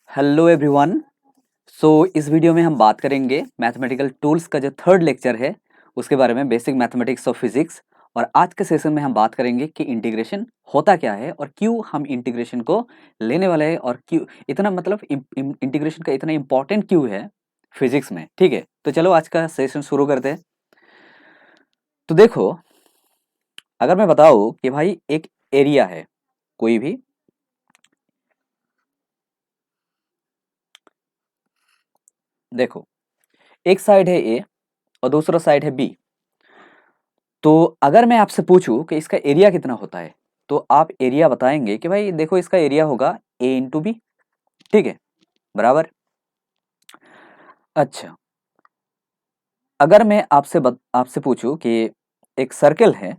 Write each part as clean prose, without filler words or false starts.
Hello everyone. इस video में हम बात करेंगे मैथमेटिकल टूल्स का जो थर्ड लेक्चर है उसके बारे में, बेसिक मैथमेटिक्स ऑफ फिजिक्स। और आज के सेशन में हम बात करेंगे कि इंटीग्रेशन होता क्या है और क्यों हम इंटीग्रेशन को लेने वाले हैं और क्यों इतना मतलब इंटीग्रेशन का इतना इम्पोर्टेंट क्यों है फिजिक्स में। ठीक है, तो चलो आज का सेशन शुरू करते हैं। तो देखो, अगर मैं बताऊँ कि भाई एक एरिया है कोई भी, देखो एक साइड है ए और दूसरा साइड है बी। तो अगर मैं आपसे पूछूं कि इसका एरिया कितना होता है, तो आप एरिया बताएंगे कि भाई देखो इसका एरिया होगा ए इंटू बी। ठीक है, बराबर। अच्छा, अगर मैं आपसे पूछूं कि एक सर्कल है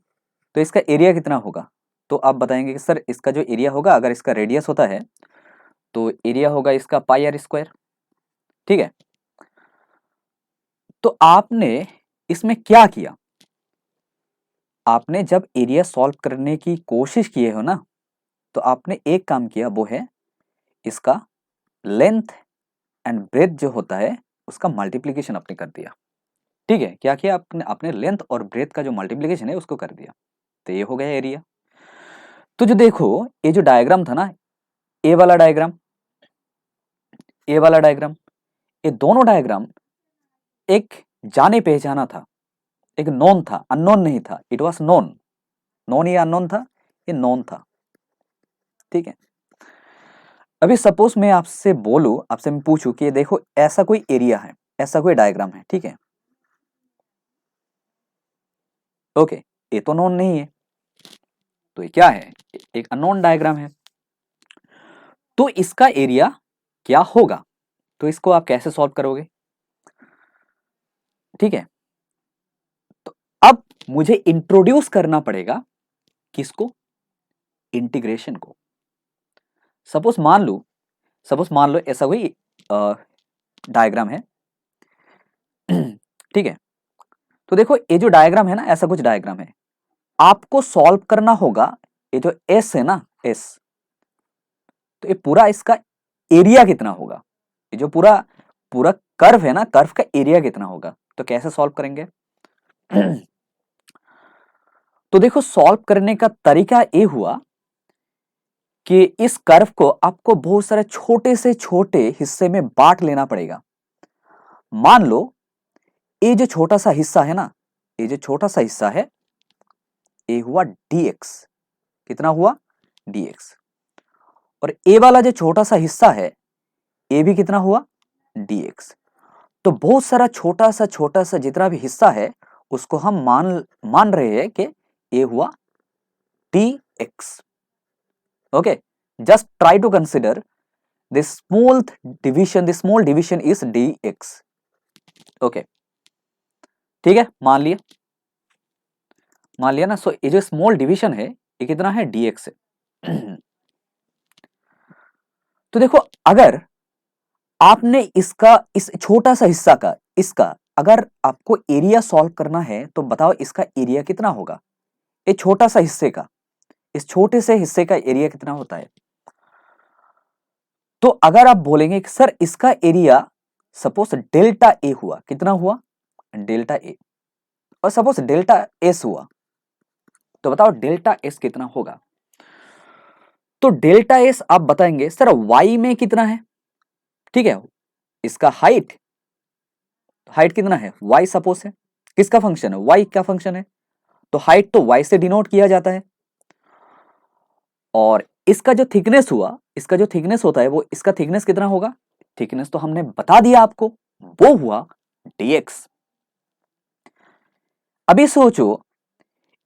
तो इसका एरिया कितना होगा, तो आप बताएंगे कि सर इसका जो एरिया होगा, अगर इसका रेडियस होता है तो एरिया होगा इसका पाई आर स्क्वायर। ठीक है, तो आपने इसमें क्या किया, आपने जब एरिया सॉल्व करने की कोशिश किए हो ना, तो आपने एक काम किया, वो है इसका लेंथ एंड ब्रेथ जो होता है उसका मल्टीप्लीकेशन आपने कर दिया। ठीक है, क्या किया आपने, आपने लेंथ और ब्रेथ का जो मल्टीप्लीकेशन है उसको कर दिया, तो ये हो गया एरिया। तो जो देखो, ये जो डायग्राम था ना, ए वाला डायग्राम, ए वाला डायग्राम, ये दोनों डायग्राम एक जाने पहचाना था, एक नोन था, अननोन नहीं था। इट वॉज नोन, नोन या अननोन था, ये नोन था। ठीक है, अभी सपोज मैं आपसे बोलूं, आपसे मैं पूछूं कि देखो ऐसा कोई एरिया है, ऐसा कोई डायग्राम है। ठीक है, ओके, ये तो नोन नहीं है, तो ये क्या है, एक अननोन डायग्राम है। तो इसका एरिया क्या होगा, तो इसको आप कैसे सॉल्व करोगे। ठीक है, तो अब मुझे इंट्रोड्यूस करना पड़ेगा किसको, इंटीग्रेशन को। सपोज मान लो ऐसा कोई डायग्राम है। ठीक है, तो देखो ये जो डायग्राम है ना, ऐसा कुछ डायग्राम है, आपको सॉल्व करना होगा। ये जो एस है ना, एस, तो ये पूरा इसका एरिया कितना होगा, ये जो पूरा पूरा कर्व है ना, कर्व का एरिया कितना होगा, तो कैसे सॉल्व करेंगे। तो देखो, सॉल्व करने का तरीका ये हुआ कि इस कर्व को आपको बहुत सारे छोटे से छोटे हिस्से में बांट लेना पड़ेगा। मान लो ये जो छोटा सा हिस्सा है ना, ये जो छोटा सा हिस्सा है, ये हुआ dx, कितना हुआ, dx। और ए वाला जो छोटा सा हिस्सा है, ये भी कितना हुआ, dx। तो बहुत सारा छोटा सा जितना भी हिस्सा है उसको हम मान रहे हैं कि ये हुआ dx। Okay, just try to consider this small division is dx। Okay, ठीक है, मान लिया ना। सो ये जो स्मॉल डिवीजन है ये कितना है, dx है। तो देखो, अगर आपने इसका इस छोटा सा हिस्सा का, इसका अगर आपको एरिया सॉल्व करना है तो बताओ इसका एरिया कितना होगा, ये छोटा सा हिस्से का, इस छोटे से हिस्से का एरिया कितना होता है। तो अगर आप बोलेंगे कि सर इसका एरिया सपोज डेल्टा ए हुआ, कितना हुआ, डेल्टा ए, और सपोज डेल्टा एस हुआ, तो बताओ डेल्टा एस कितना होगा। तो डेल्टा एस आप बताएंगे सर वाई में कितना है। ठीक है, इसका हाइट, हाइट कितना है, वाई सपोज है, किसका फंक्शन है, वाई का फंक्शन है, तो हाइट तो वाई से डिनोट किया जाता है। और इसका जो थिकनेस हुआ, इसका जो थिकनेस होता है वो, इसका थिकनेस कितना होगा, थिकनेस तो हमने बता दिया आपको, वो हुआ dx। अभी सोचो,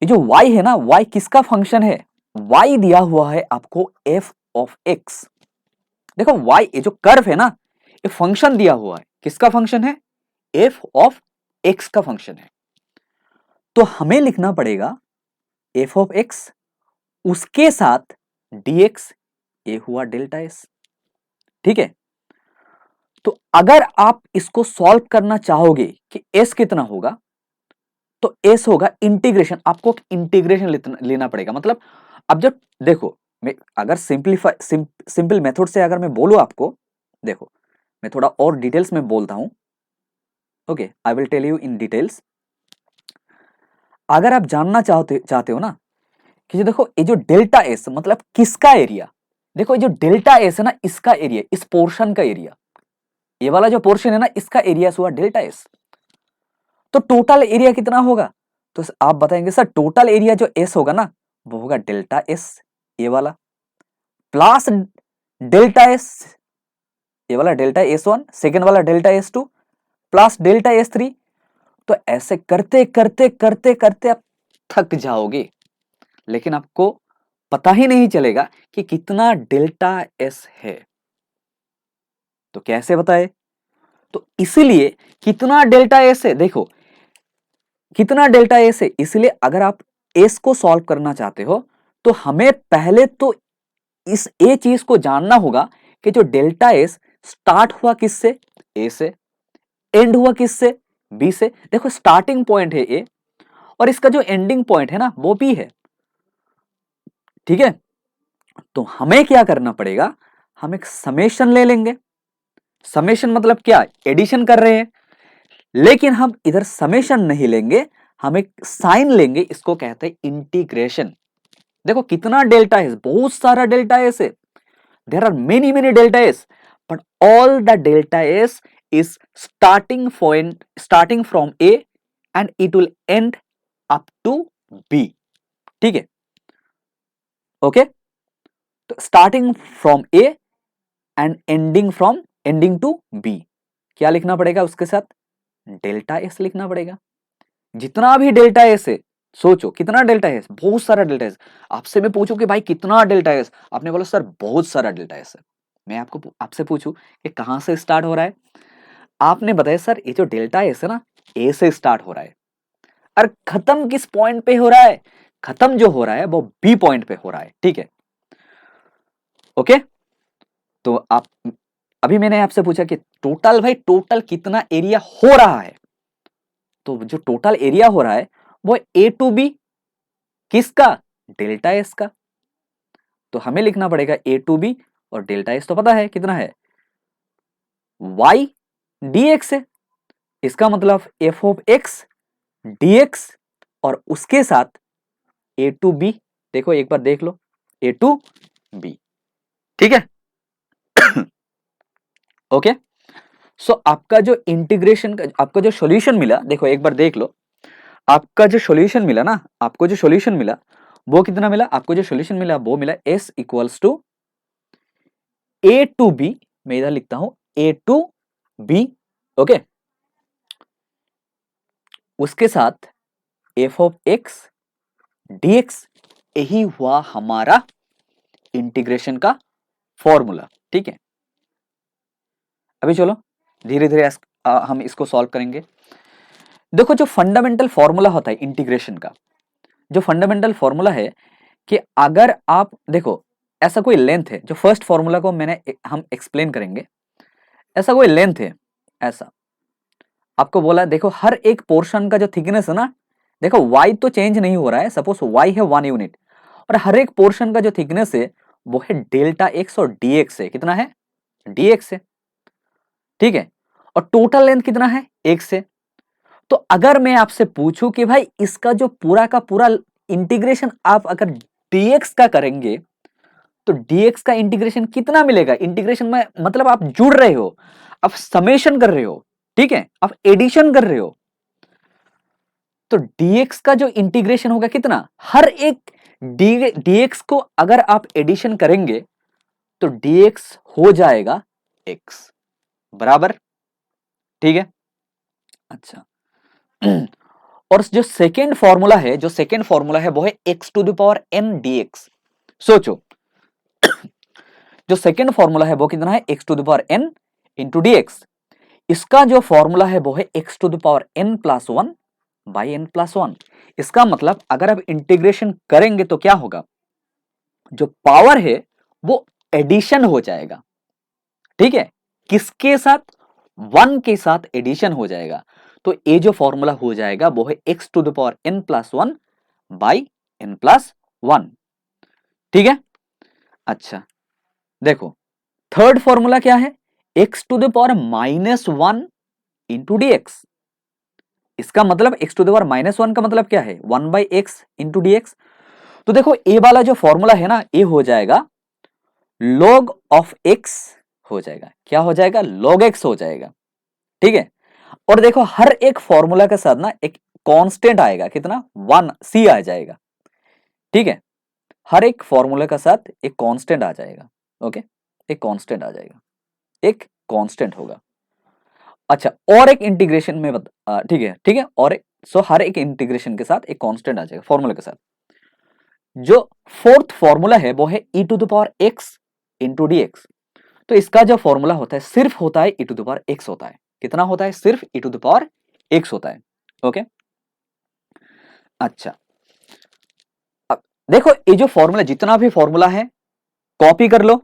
ये जो y है ना, y किसका फंक्शन है, y दिया हुआ है आपको f ऑफ x। देखो y, ये जो कर्व है ना, ये फंक्शन दिया हुआ है, किसका फंक्शन है, f ऑफ x का फंक्शन है। तो हमें लिखना पड़ेगा f ऑफ x उसके साथ dx, ये हुआ डेल्टा s। ठीक है, तो अगर आप इसको सॉल्व करना चाहोगे कि s कितना होगा, तो s होगा इंटीग्रेशन, आपको इंटीग्रेशन लेना पड़ेगा। मतलब अब जब देखो, मैं अगर सिंपल मेथड से अगर मैं बोलूं आपको, देखो मैं थोड़ा और डिटेल्स में बोलता हूं, okay, I will tell you in details. अगर आप जानना चाहते हो ना कि जो देखो ये जो डेल्टा एस मतलब किसका एरिया, देखो ये जो डेल्टा एस है ना, इसका एरिया, इस पोर्शन का एरिया, ये वाला जो पोर्शन है ना, इसका एरिया हुआ डेल्टा एस। तो टोटल एरिया कितना होगा, तो आप बताएंगे सर टोटल एरिया जो एस होगा ना वो होगा डेल्टा एस ये वाला, प्लस डेल्टा एस ये वाला डेल्टा एस वन, सेकेंड वाला delta S two, plus delta S three. तो ऐसे करते करते करते करते आप थक जाओगे, लेकिन आपको पता ही नहीं चलेगा कि कितना डेल्टा एस है। तो कैसे बताए, तो इसीलिए कितना डेल्टा एस है, देखो कितना डेल्टा एस है, इसलिए अगर आप एस को सॉल्व करना चाहते हो तो हमें पहले तो इस ए चीज को जानना होगा कि जो डेल्टा एस स्टार्ट हुआ किससे, ए से, एंड हुआ किससे, बी से। देखो स्टार्टिंग पॉइंट है ए और इसका जो एंडिंग पॉइंट है ना वो बी है, ठीक है। तो हमें क्या करना पड़ेगा, हम एक समेशन ले लेंगे। समेशन मतलब क्या, एडिशन कर रहे हैं, लेकिन हम इधर समेशन नहीं लेंगे, हम एक साइन लेंगे, इसको कहते हैं इंटीग्रेशन। देखो कितना डेल्टा एस, बहुत सारा डेल्टा एस है, there are many delta s, but all the delta s is starting from a and it will end up to b, ठीक है, ओके। तो starting from A and ending to B, क्या लिखना पड़ेगा उसके साथ, delta S लिखना पड़ेगा। जितना भी डेल्टा एस है, सोचो कितना डेल्टा एस, बहुत सारा डेल्टा एस। आपसे मैं पूछूं कि भाई कितना डेल्टा एस, आपने बोला सर बहुत सारा डेल्टा एस है। मैं आपसे पूछूं कि कहां से स्टार्ट हो रहा है, आपने बताया सर ये जो डेल्टा एस है ना ए से स्टार्ट हो रहा है, और खत्म किस पॉइंट पे हो रहा है, खत्म जो हो रहा है वो बी पॉइंट पे हो रहा है, ठीक है, ओके। तो आप अभी मैंने आपसे पूछा कि टोटल भाई टोटल कितना एरिया हो रहा है, तो जो टोटल एरिया हो रहा है वो ए टू बी किसका, डेल्टा एस का। तो हमें लिखना पड़ेगा ए टू बी, और डेल्टा एस तो पता है कितना है, वाई डी एक्स है, इसका मतलब F of x d x, और उसके साथ ए टू बी, देखो एक बार देख लो, ए टू बी, ठीक है। ओके, सो आपका जो इंटीग्रेशन का आपका जो सॉल्यूशन मिला, देखो एक बार देख लो, आपका जो सॉल्यूशन मिला ना, आपको जो सॉल्यूशन मिला वो कितना मिला, आपको जो सॉल्यूशन मिला वो मिला S equals to A to B, मैं इधर लिखता हूं ए टू बी, ओके, उसके साथ F of x d x, यही हुआ हमारा इंटीग्रेशन का फॉर्मूला, ठीक है। अभी चलो धीरे धीरे हम इसको सॉल्व करेंगे। देखो जो फंडामेंटल फॉर्मूला होता है इंटीग्रेशन का, जो फंडामेंटल फॉर्मूला है कि अगर आप देखो ऐसा कोई लेंथ है, जो फर्स्ट फॉर्मूला को हम एक्सप्लेन करेंगे, ऐसा कोई लेंथ है, ऐसा आपको बोला, देखो हर एक पोर्शन का जो थिकनेस है ना, देखो y तो चेंज नहीं हो रहा है, सपोज y है 1 यूनिट, और हर एक पोर्शन का जो थिकनेस है वो है डेल्टा एक्स, और dx है, कितना है, dx है, ठीक है। और टोटल लेंथ कितना है, x है। तो अगर मैं आपसे पूछूं कि भाई इसका जो पूरा का पूरा इंटीग्रेशन आप अगर dx का करेंगे तो dx का इंटीग्रेशन कितना मिलेगा, इंटीग्रेशन में मतलब आप जुड़ रहे हो, आप समेशन कर रहे हो, ठीक है, आप एडिशन कर रहे हो। तो dx का जो इंटीग्रेशन होगा कितना, हर एक dx को अगर आप एडिशन करेंगे तो dx हो जाएगा x बराबर, ठीक है। अच्छा, और जो सेकेंड फॉर्मूला है, जो सेकेंड फॉर्मूला है वो है x to the power n dx। सोचो जो सेकेंड फॉर्मूला है वो कितना है, x to the power n into dx। इसका जो फॉर्मूला है वो है x to the power n plus one by n plus one. इसका मतलब अगर आप इंटीग्रेशन करेंगे तो क्या होगा, जो पावर है वो एडिशन हो जाएगा, ठीक है, किसके साथ, वन के साथ एडिशन हो जाएगा। तो ये जो फॉर्मूला हो जाएगा वो है x to the power n plus one by n plus one, ठीक है। अच्छा देखो थर्ड फॉर्मूला क्या है, x to the power -1 into d x. इसका मतलब एक्स टू द पावर -1 का मतलब क्या है, 1/x इंटू डी एक्स। तो देखो ए वाला जो फॉर्मूला है ना, ये हो जाएगा log ऑफ x हो जाएगा। क्या हो जाएगा, log x हो जाएगा। ठीक है, और देखो हर एक फॉर्मूला के साथ ना एक कांस्टेंट आएगा, कितना, 1 c आ जाएगा। ठीक है, हर एक फॉर्मूला के साथ एक कांस्टेंट आ जाएगा। ओके, एक कांस्टेंट आ जाएगा, एक कांस्टेंट होगा। अच्छा, और एक इंटीग्रेशन में ठीक है, ठीक है, और एक, सो हर एक इंटीग्रेशन के साथ एक कांस्टेंट आ जाएगा फॉर्मूला के साथ। जो फोर्थ फॉर्मूला है वो है e to the power x into d x. तो इसका जो फॉर्मूला होता है सिर्फ होता है e to the power x होता है। कितना होता है, सिर्फ e to the power x होता है। ओके, अच्छा, अब देखो ये जो फॉर्मूला, जितना भी फॉर्मूला है कॉपी कर लो।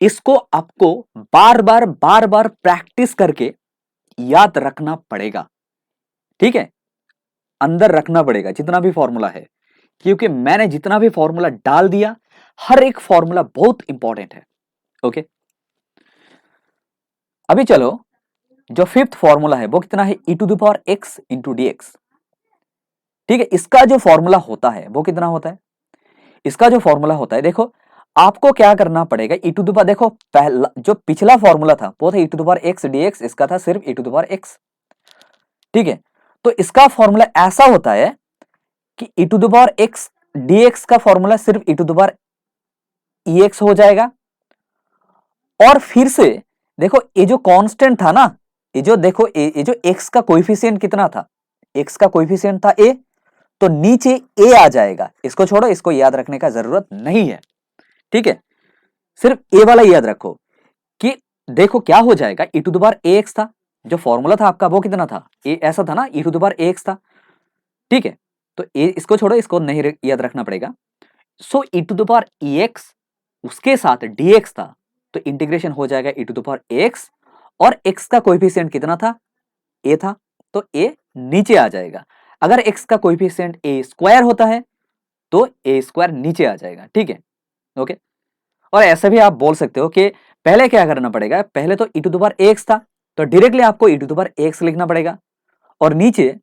इसको आपको बार बार प्रैक्टिस करके याद रखना पड़ेगा। ठीक है, अंदर रखना पड़ेगा जितना भी फॉर्मूला है, क्योंकि मैंने जितना भी फॉर्मूला डाल दिया, हर एक फॉर्मूला बहुत इंपॉर्टेंट है। ओके, अभी चलो, जो फिफ्थ फॉर्मूला है वो कितना है, e to the power x into d x. ठीक है, इसका जो फॉर्मूला होता है वो कितना होता है, इसका जो फॉर्मूला होता है, देखो आपको क्या करना पड़ेगा, e टू द पावर, देखो पहला जो पिछला फॉर्मूला था वो था e to the power x dx, इसका था सिर्फ e to the power x। ठीक है, तो इसका फॉर्मूला ऐसा होता है कि e to the power x dx का फॉर्मूला सिर्फ e to the power ex हो जाएगा। और फिर से देखो ये जो कांस्टेंट था ना, ये जो देखो ये जो x का कोएफिशिएंट कितना था, x का कोएफिशिएंट था a, तो नीचे a आ जाएगा। इसको छोड़ो, इसको याद रखने का जरूरत नहीं है। ठीक है, सिर्फ a वाला याद रखो कि देखो क्या हो जाएगा, e to the power ax था, जो फॉर्मूला था आपका वो कितना था, a ऐसा था ना, e to the power ax था। ठीक है, तो a, इसको छोड़ो, इसको नहीं याद रखना पड़ेगा। So e to the power ex उसके साथ dx था, तो इंटीग्रेशन हो जाएगा e to the power ax, और x का कोएफिशिएंट कितना था, a था, तो a नीचे आ जाएगा। अगर x का कोएफिशिएंट a स्क्वायर होता है तो a स्क्वायर नीचे आ जाएगा। ठीक है, ओके, और ऐसे भी आप बोल सकते हो कि पहले क्या करना पड़ेगा, पहले तो e to the power ax था, तो डायरेक्टली आपको e to the power ax लिखना पड़ेगा, और नीचे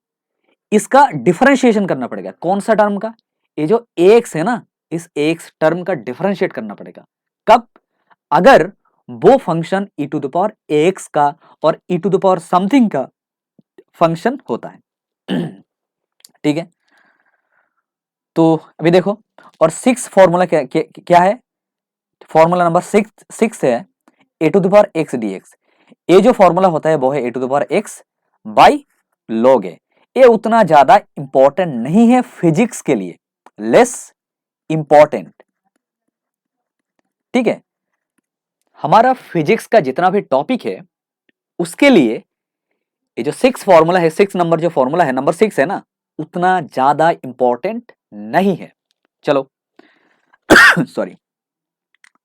इसका डिफरेंशिएशन करना पड़ेगा। कौन सा टर्म का, ये जो ax है ना, इस ax टर्म का डिफरेंशिएट करना पड़ेगा। कब, अगर वो function e to the power ax का और e to the power something का फंक्शन होता है। ठीक है, तो अभी देखो, और सिक्स फॉर्मूला क्या है, फॉर्मूला नंबर सिक्स है a to the power x d x. ये जो फॉर्मूला होता है वो है a to the power x by log a. ये उतना ज्यादा इंपॉर्टेंट नहीं है फिजिक्स के लिए, लेस इंपॉर्टेंट। ठीक है, हमारा फिजिक्स का जितना भी टॉपिक है उसके लिए ये जो सिक्स फॉर्मूला है, सिक्स नंबर जो फॉर्मूला है, नंबर सिक्स है ना, उतना ज्यादा इंपॉर्टेंट नहीं है। चलो, सॉरी,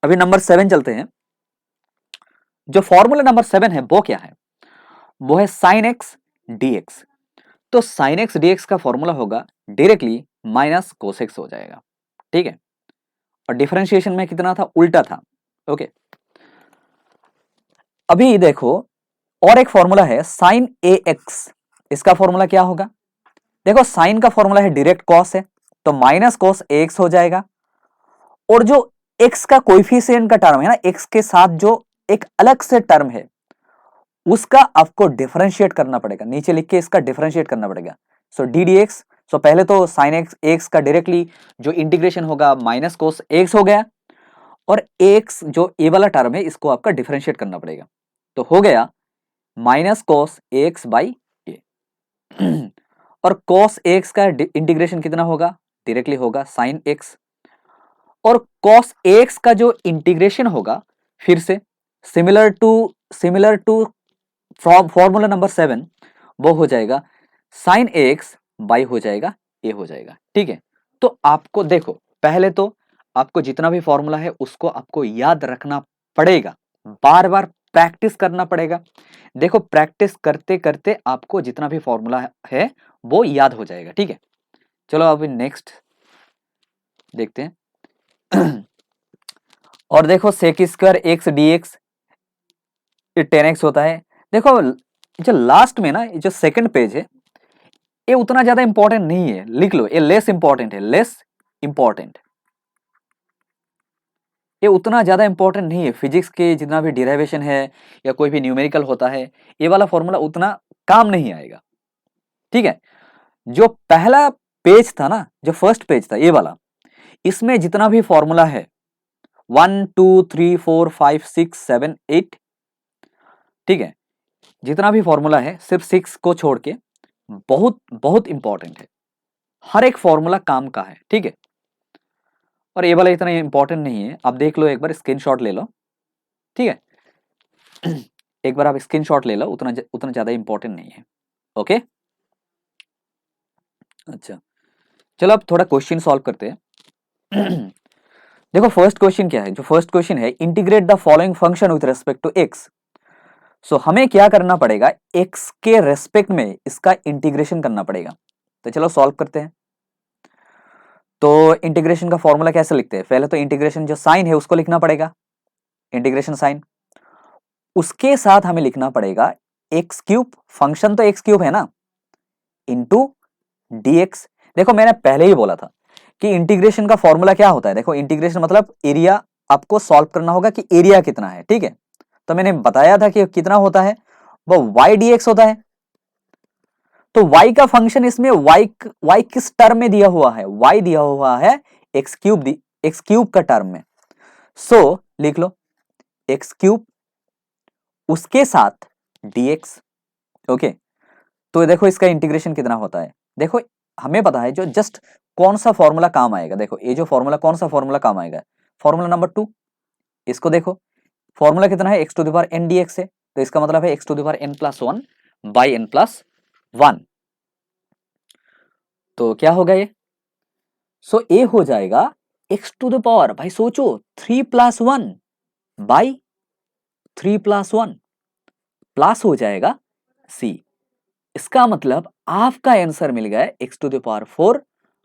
अभी नंबर 7 चलते हैं। जो फॉर्मूला नंबर 7 है वो क्या है, वो है साइन एक्स डी एक्स। तो साइन एक्स डी एक्स का फॉर्मूला होगा डायरेक्टली माइनस कोस एक्स हो जाएगा। ठीक है, और डिफरेंशिएशन में कितना था, उल्टा था। ओके, अभी देखो, और एक फॉर्मूला है साइन ए एक्स। इसका फॉर्मूला क्या होगा, देखो साइन का फॉर्मूला है डायरेक्ट कॉस है, तो माइनस कॉस ए एक्स हो जाएगा। और जो एक्स का कोइफिशिएंट का टर्म है ना, एक्स के साथ जो एक अलग से टर्म है, उसका आपको डिफरेंशिएट करना पड़ेगा। नीचे लिख के इसका डिफरेंशिएट करना पड़ेगा। सो डी डी एक्स, सो पहले तो साइन एक्स एक्स का डायरेक्टली जो इंटीग्रेशन होगा माइनस कोस एक्स हो गया, और एक्स जो ए वाला टर्म है इसको आपका डिफरेंशिएट करना पड़ेगा, तो हो गया माइनस कोस एक्स बाई ए। और कोस एक्स का इंटीग्रेशन कितना होगा, डायरेक्टली होगा साइन एक्स, और कॉस एक्स का जो इंटीग्रेशन होगा फिर से सिमिलर टू फॉर्मूला नंबर 7, वो हो जाएगा साइन एक्स बाई हो जाएगा ए हो जाएगा। ठीक है, तो आपको देखो, पहले तो आपको जितना भी फॉर्मूला है उसको आपको याद रखना पड़ेगा, बार बार प्रैक्टिस करना पड़ेगा। देखो प्रैक्टिस करते करते आपको जितना भी फॉर्मूला है वो याद हो जाएगा। ठीक है, चलो अभी नेक्स्ट देखते हैं। और देखो sec square x d x, ये 10x होता है। देखो जो लास्ट में ना, ये जो सेकंड पेज है, ये उतना ज्यादा इंपॉर्टेंट नहीं है, लिख लो, ये लेस इंपॉर्टेंट है, लेस इंपॉर्टेंट। ये उतना ज्यादा इंपॉर्टेंट नहीं है। फिजिक्स के जितना भी डिराइवेशन है या कोई भी न्यूमेरिकल होता है, ये वाला फॉर्मूला उतना काम नहीं आएगा, ठीक है। जो पहला पेज था ना, जो फर्स्ट पेज था ये वाला, इसमें जितना भी फॉर्मूला है 1 2 3 4 5 6 7 8, ठीक है, जितना भी फॉर्मूला है सिर्फ 6 को छोड़ के बहुत बहुत इंपॉर्टेंट है, हर एक फॉर्मूला काम का है, ठीक है। और ये वाला इतना इंपॉर्टेंट नहीं है, आप देख लो एक बार, स्क्रीनशॉट ले लो, ठीक है। एक बार आप स्क्रीनशॉट ले लो, उतना ज्यादा इंपॉर्टेंट नहीं है, ओके। अच्छा, चलो अब थोड़ा क्वेश्चन सॉल्व करते हैं। देखो फर्स्ट क्वेश्चन क्या है, जो फर्स्ट क्वेश्चन है, integrate the following function with respect to x. So हमें क्या करना पड़ेगा, एक्स के रेस्पेक्ट में इसका इंटीग्रेशन करना पड़ेगा। तो चलो सॉल्व करते हैं। तो इंटीग्रेशन का फॉर्मूला कैसे लिखते हैं, पहले तो इंटीग्रेशन जो साइन है उसको लिखना पड़ेगा, इंटीग्रेशन साइन। उसके साथ हमें लिखना पड़ेगा एक्स क्यूब, फंक्शन तो एक्स क्यूब है ना, इंटू dx। देखो मैंने पहले ही बोला था कि इंटीग्रेशन का फॉर्मूला क्या होता है। देखो इंटीग्रेशन मतलब एरिया, आपको सॉल्व करना होगा कि एरिया कितना है, ठीक है। तो मैंने बताया था कि कितना होता है, वो y dx होता है। तो y का फंक्शन इसमें y किस टर्म में दिया हुआ है, y दिया हुआ है एक्स क्यूब का टर्म में। सो लिख लो एक्स क्यूब, उसके साथ dx, ओके। तो देखो इसका इंटीग्रेशन कितना होता है, देखो हमें पता है जो जस्ट कौन सा फॉर्मूला काम आएगा। देखो ये जो फॉर्मूला, कौन सा फॉर्मूला काम आएगा, फॉर्मूला नंबर 2। इसको देखो, फॉर्मूला कितना है, x to the power n dx है, तो इसका मतलब है x to the power n plus 1 by n plus 1। तो क्या होगा ये, सो ए हो जाएगा एक्स टू द पावर, भाई सोचो, 3 प्लस 1 बाई 3 प्लस 1 प्लस हो जाएगा c। इसका मतलब आपका आंसर मिल गया x to the power 4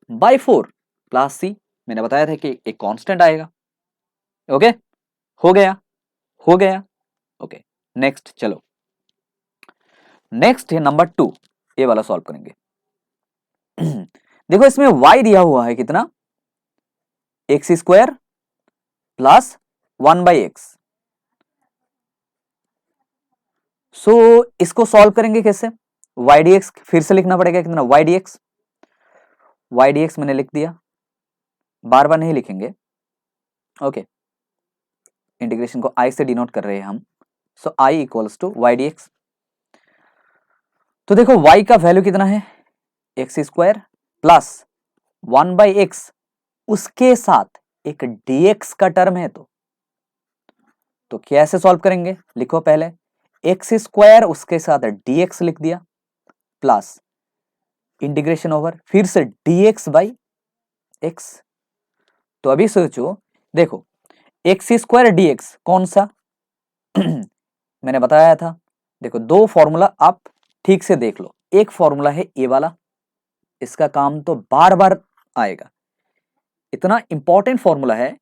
by 4 plus c. मैंने बताया था कि एक कांस्टेंट आएगा, ओके। हो गया, हो गया, ओके। नेक्स्ट चलो, नेक्स्ट है नंबर 2, ये वाला सॉल्व करेंगे। देखो इसमें y दिया हुआ है कितना, x square plus 1 by x. So इसको सॉल्व करेंगे कैसे, y dx फिर से लिखना पड़ेगा कितना, y dx मैंने लिख दिया, बार बार नहीं लिखेंगे, ओके। इंटीग्रेशन को i से डिनोट कर रहे हैं हम, so i equals to y dx। तो देखो y का वैल्यू कितना है, x square plus 1 by x, उसके साथ एक dx का टर्म है। तो कैसे सॉल्व करेंगे, लिखो पहले एक्स स्क्वायर, उसके साथ dx लिख दिया, प्लस इंटीग्रेशन ओवर फिर से dx बाई एक्स। तो अभी सोचो, देखो एक्स स्क्वायर dx कौन सा, मैंने बताया था। देखो दो फॉर्मूला आप ठीक से देख लो, एक फॉर्मूला है ए वाला, इसका काम तो बार बार आएगा, इतना इंपॉर्टेंट फॉर्मूला है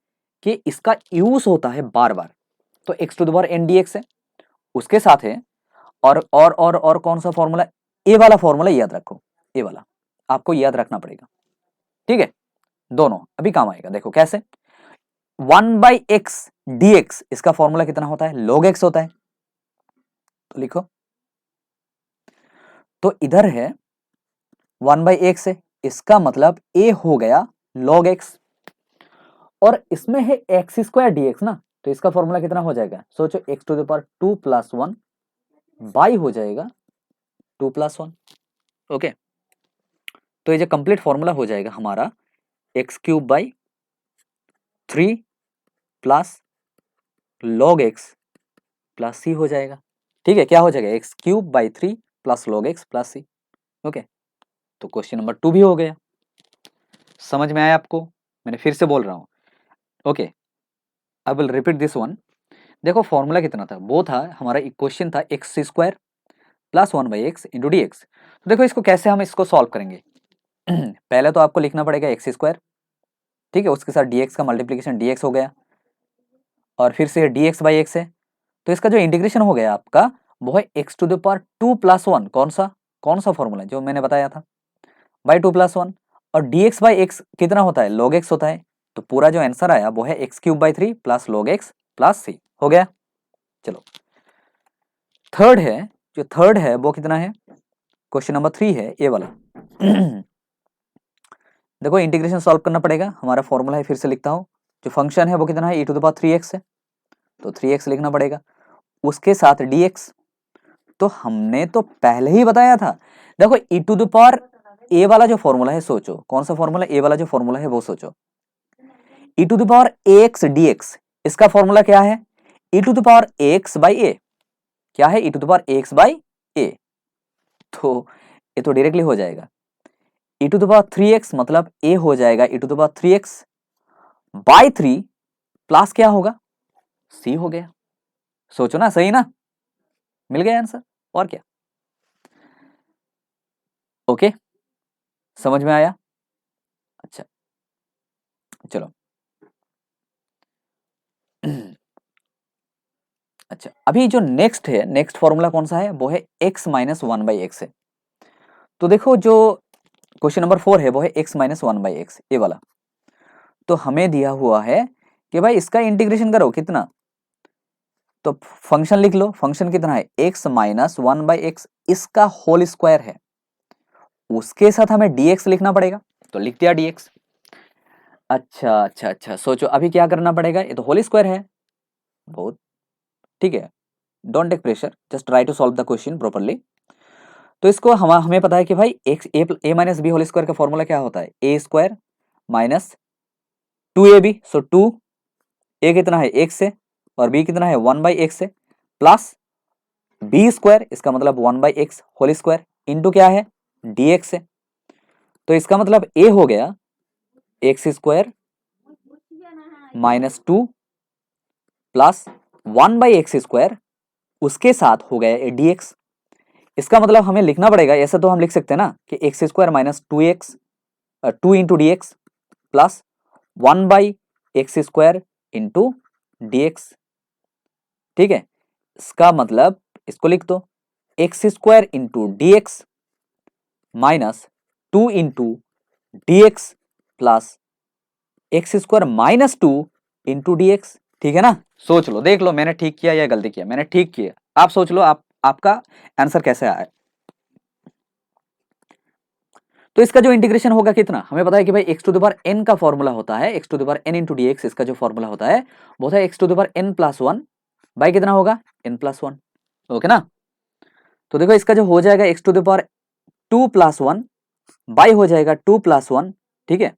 कि इसका यूज होता है बार बार। तो x to the power n dx है, उसके साथ है, और कौन सा फॉर्मूला, ए वाला फॉर्मूला याद रखो, ए वाला आपको याद रखना पड़ेगा, ठीक है। दोनों अभी काम आएगा, देखो कैसे, 1 बाई एक्स dx, इसका फॉर्मूला कितना होता है, log x होता है। तो लिखो, तो इधर है 1 बाई एक्स है, इसका मतलब a हो गया log x, और इसमें है एक्स स्क्वायर dx ना, तो इसका फॉर्मूला कितना हो जाएगा, सोचो x to the power 2 plus 1 by हो जाएगा 2 प्लस 1, ओके। तो ये जो कंप्लीट फॉर्मूला हो जाएगा हमारा x cube by 3 plus log x plus c हो जाएगा, ठीक है। क्या हो जाएगा, x cube by 3 plus log x plus c, okay. तो क्वेश्चन नंबर 2 भी हो गया, समझ में आया आपको, मैंने फिर से बोल रहा हूं, okay. I will repeat this one. देखो फॉर्मूला कितना था, वो था हमारा क्वेश्चन था x square plus 1 by x into d x. तो देखो इसको कैसे हम इसको सॉल्व करेंगे। पहले तो आपको लिखना पड़ेगा एक्स स्क्वायर, ठीक है, उसके साथ dx का मल्टीप्लीकेशन dx हो गया, और फिर से dx बाई एक्स है, तो इसका जो इंटीग्रेशन हो गया आपका वो है x to the power 2 plus 1, कौन सा फॉर्मूला जो मैंने बताया था, बाई 2 प्लस 1, और dx बाई एक्स कितना होता है, log x होता है, तो पूरा जो आंसर आया वो है x cube by 3 plus log x plus c, हो गया। चलो थर्ड है, जो थर्ड है वो कितना है, क्वेश्चन नंबर 3 है ये वाला। देखो इंटीग्रेशन सॉल्व करना पड़ेगा, हमारा फॉर्मूला है, फिर से लिखता हूं, जो फंक्शन है वो कितना है, e to the power 3x है, तो 3x लिखना पड़ेगा, उसके साथ dx, तो हमने तो पहले ही बताया था। देखो e to the power a वाला जो फॉर्मूला है, सोचो कौन सा फॉर्मूला, a वाला जो फॉर्मूला है वो सोचो, e to the power ax dx, इसका फॉर्मूला क्या है, e to the power ax by a, क्या है, e to the power ax by a, तो ये तो डायरेक्टली हो जाएगा, e to the power 3x मतलब a हो जाएगा e to the power 3x by 3 plus क्या होगा, c हो गया। सोचो ना, सही ना, मिल गया आंसर, और क्या। ओके, समझ में आया। अच्छा चलो अच्छा, अभी जो नेक्स्ट है, नेक्स्ट फॉर्मूला कौन सा है, वो है x माइनस 1 बाई एक्स है। तो देखो जो क्वेश्चन नंबर 4 है वो है x माइनस 1 बाई एक्स, ये वाला। तो हमें दिया हुआ है कि भाई इसका इंटीग्रेशन करो कितना, तो फंक्शन लिख लो, फंक्शन कितना है, x माइनस 1 बाई एक्स, इसका होल स्क्वायर है, उसके साथ हमें dx लिखना पड़ेगा, तो लिख दिया dx। अच्छा, सोचो अभी क्या करना पड़ेगा, ये तो होल स्क्वायर है, बहुत ठीक है, don't take pressure, just try to solve the question properly. तो इसको हमें पता है कि भाई x a minus b whole square का फॉर्मूला क्या होता है, ए स्क्वायर माइनस 2ab, सो 2 ए कितना है एक्स से, और बी कितना है 1 बाई एक्स से, प्लस बी स्क्वायर, इसका मतलब 1 by x whole square, into क्या है डी एक्स से, तो इसका मतलब ए हो गया x square minus 2 plus 1 by x square, उसके साथ हो गया डी एक्स। इसका मतलब हमें लिखना पड़ेगा, ऐसा तो हम लिख सकते हैं ना कि x square minus 2x 2 into d x plus 1 by x square into d x, ठीक है। इसका मतलब इसको लिख दो, x square into d x minus 2 into d x plus x square minus 2 into d x, ठीक है ना। सोच लो, देख लो मैंने ठीक किया या गलती किया, मैंने ठीक किया, आप सोच लो आपका आंसर कैसे आया। तो इसका जो इंटीग्रेशन होगा कितना, हमें पता है कि भाई x to the power n का फॉर्मूला होता है, x to the power n into d x, इसका जो फॉर्मूला होता है वो होता है x to the power n plus 1 by कितना होगा, एन प्लस 1, ओके ना। तो देखो इसका जो हो जाएगा x to the power 2 plus 1 by हो जाएगा 2 प्लस 1, ठीक है।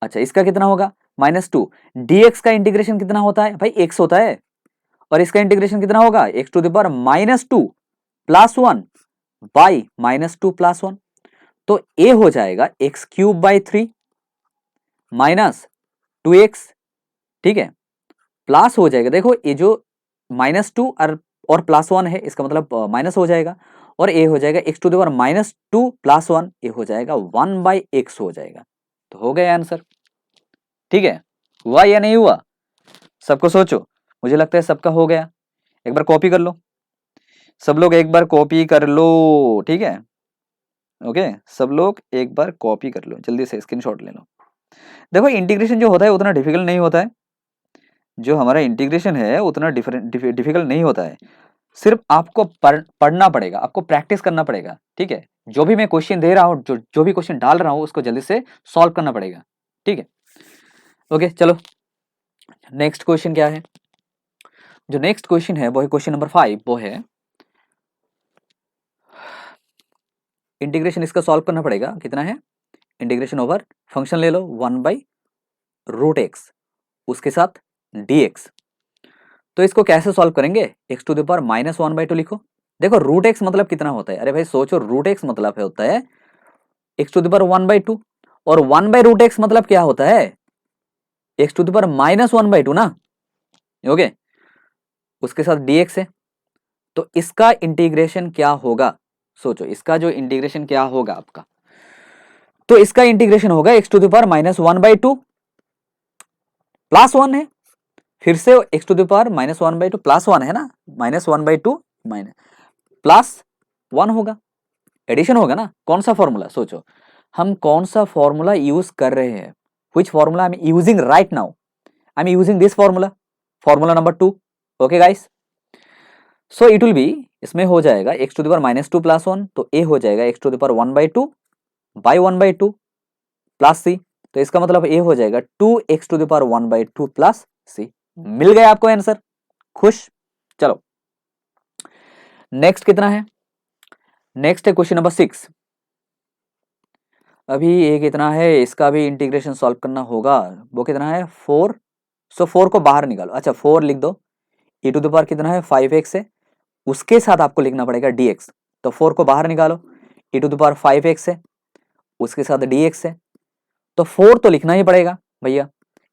अच्छा इसका कितना होगा -2, dx का इंटीग्रेशन कितना होता है भाई, x होता है, और इसका इंटीग्रेशन कितना होगा x to the power -2 plus 1 by -2 plus 1, तो a हो जाएगा x cube by 3 minus 2x, ठीक है, प्लस हो जाएगा, देखो ये जो -2 और प्लस 1 है, इसका मतलब माइनस हो जाएगा, और a हो जाएगा x to the power -2 plus 1, ये हो जाएगा 1 बाई एक्स हो जाएगा, तो हो गया आंसर, ठीक है। हुआ या नहीं हुआ, सबको सोचो, मुझे लगता है सबका हो गया, एक बार कॉपी कर लो, सब लोग एक बार कॉपी कर लो, ठीक है, ओके, सब लोग एक बार कॉपी कर लो, जल्दी से स्क्रीनशॉट ले लो। देखो इंटीग्रेशन जो होता है उतना डिफिकल्ट नहीं होता है, जो हमारा इंटीग्रेशन है उतना डिफिकल्ट नहीं होता है, सिर्फ आपको पढ़ना पड़ेगा, आपको प्रैक्टिस करना पड़ेगा, ठीक है। जो भी मैं क्वेश्चन दे रहा हूँ, जो भी क्वेश्चन डाल रहा हूँ, उसको जल्दी से सॉल्व करना पड़ेगा, ठीक है। ओके चलो नेक्स्ट क्वेश्चन क्या है, जो नेक्स्ट क्वेश्चन है वो है क्वेश्चन नंबर 5, वो है इंटीग्रेशन, इसका सॉल्व करना पड़ेगा, कितना है इंटीग्रेशन ओवर फंक्शन ले लो 1 बाई रूट एक्स, उसके साथ dx, तो इसको कैसे सॉल्व करेंगे, एक्स टू द पावर -1/2 लिखो। देखो रूट एक्स मतलब कितना होता है, अरे भाई सोचो, रूट एक्स मतलब होता है एक्स टू द पावर 1/2, और 1 बाई रूट एक्स मतलब क्या होता है, एक्स टू द पावर -1/2 ना, ओके, उसके साथ dx है, तो इसका इंटीग्रेशन क्या होगा, सोचो इसका जो इंटीग्रेशन क्या होगा आपका, तो इसका इंटीग्रेशन होगा x to the power -1/2 plus 1 है, फिर से x to the power minus one by two plus one है ना, minus one by two minus plus one होगा, एडिशन होगा ना। कौन सा फॉर्मूला, सोचो हम कौन सा फॉर्मूला यूज कर रहे हैं, which formula I am using right now, I am using this formula, formula number 2। Okay guys, so it will be, इसमें हो जाएगा x to the power minus two plus one, तो ए हो जाएगा x to the power one by two by one by two plus c, तो इसका मतलब a हो जाएगा two x to the power one by two plus c. मिल गया आपको आंसर, खुश। चलो नेक्स्ट कितना है, नेक्स्ट है क्वेश्चन नंबर 6। अभी ये कितना है, इसका भी इंटीग्रेशन सॉल्व करना होगा। वो कितना है 4, सो 4 को बाहर निकालो। अच्छा 4 लिख दो, e टू द पावर कितना है 5x है, उसके साथ आपको लिखना पड़ेगा dx, तो 4 को बाहर निकालो, e to the power 5x है, उसके साथ dx है, तो 4 तो लिखना ही पड़ेगा भैया।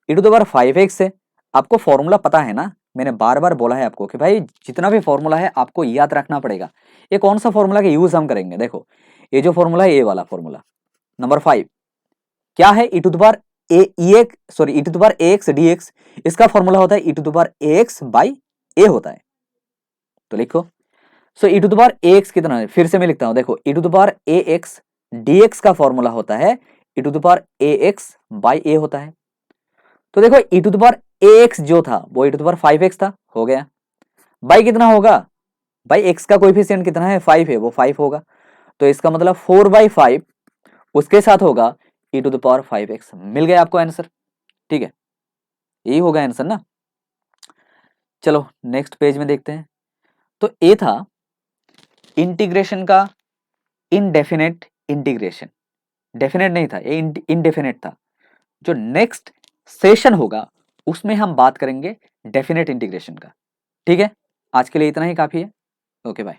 e to the power 5x है, आपको फॉर्मूला पता है ना, मैंने बार बार बोला है आपको कि भाई जितना भी फॉर्मूला है आपको याद रखना पड़ेगा। ये कौन सा फॉर्मूला का यूज हम करेंगे, देखो ये जो फॉर्मूला है, ये वाला फॉर्मूला नंबर 5 क्या है, e to the power sorry e to the power ax dx, इसका फॉर्मूला होता है e to the power ax by a होता है, तो लिखो। So e to the power ax कितना है, फिर से मैं लिखता हूं, देखो e to the power ax dx का फॉर्मूला होता है e to the power ax by a होता है। तो देखो e to the power ax जो था वो e to the power 5x था, हो गया, बाई कितना होगा, बाई x का कोएफिशिएंट कितना है 5 है, वो 5 होगा, तो इसका मतलब 4/5 उसके साथ होगा e to the power 5x। मिल गया आपको आंसर, ठीक है, यही होगा आंसर ना। चलो नेक्स्ट पेज में देखते हैं। तो ये था इंटीग्रेशन का इनडेफिनेट इंटीग्रेशन, डेफिनेट नहीं था ये, इनडेफिनेट था। जो नेक्स्ट सेशन होगा उसमें हम बात करेंगे डेफिनेट इंटीग्रेशन का, ठीक है। आज के लिए इतना ही काफी है, ओके बाय।